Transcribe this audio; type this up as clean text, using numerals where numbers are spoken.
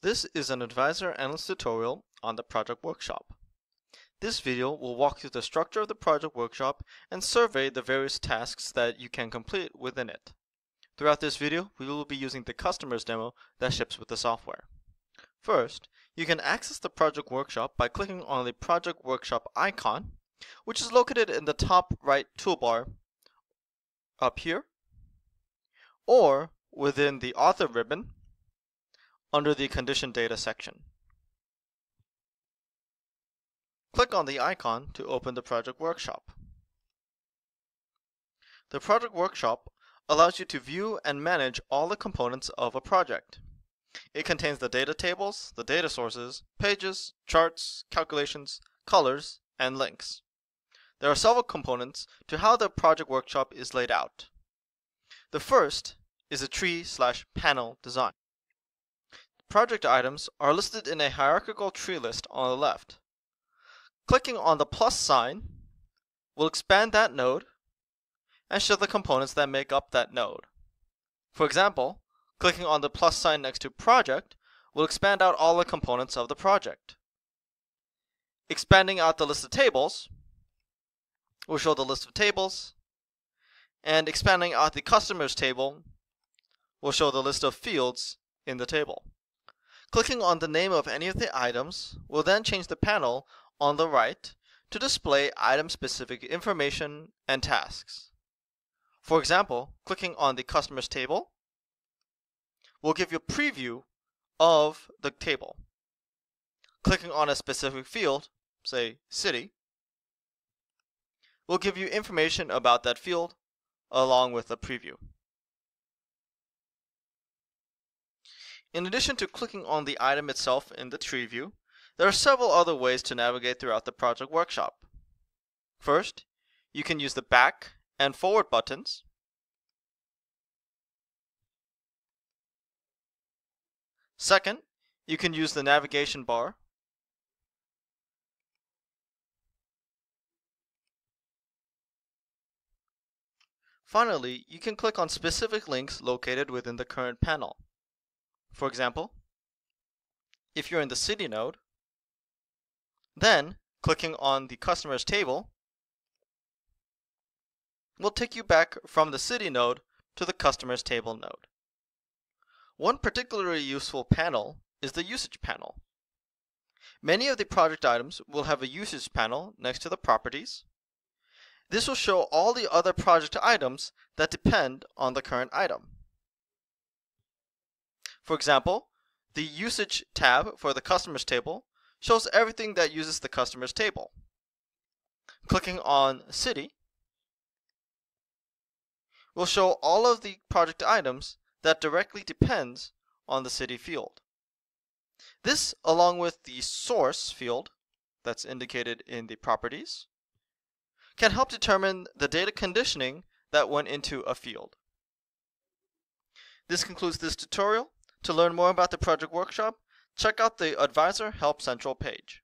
This is an Advisor Analyst tutorial on the Project Workshop. This video will walk through the structure of the Project Workshop and survey the various tasks that you can complete within it. Throughout this video, we will be using the Customers demo that ships with the software. First, you can access the Project Workshop by clicking on the Project Workshop icon, which is located in the top right toolbar up here, or within the Author ribbon under the Condition Data section. Click on the icon to open the Project Workshop. The Project Workshop allows you to view and manage all the components of a project. It contains the data tables, the data sources, pages, charts, calculations, colors, and links. There are several components to how the Project Workshop is laid out. The first is a tree/panel design. Project items are listed in a hierarchical tree list on the left. Clicking on the plus sign will expand that node and show the components that make up that node. For example, clicking on the plus sign next to project will expand out all the components of the project. Expanding out the list of tables will show the list of tables, and expanding out the customers table will show the list of fields in the table. Clicking on the name of any of the items will then change the panel on the right to display item-specific information and tasks. For example, clicking on the customers table will give you a preview of the table. Clicking on a specific field, say city, will give you information about that field along with a preview. In addition to clicking on the item itself in the tree view, there are several other ways to navigate throughout the Project Workshop. First, you can use the back and forward buttons. Second, you can use the navigation bar. Finally, you can click on specific links located within the current panel. For example, if you're in the city node, then clicking on the customers table will take you back from the city node to the customers table node. One particularly useful panel is the usage panel. Many of the project items will have a usage panel next to the properties. This will show all the other project items that depend on the current item. For example, the usage tab for the customers table shows everything that uses the customers table. Clicking on city will show all of the project items that directly depends on the city field. This, along with the source field that's indicated in the properties, can help determine the data conditioning that went into a field. This concludes this tutorial. To learn more about the Project Workshop, check out the Advisor Help Central page.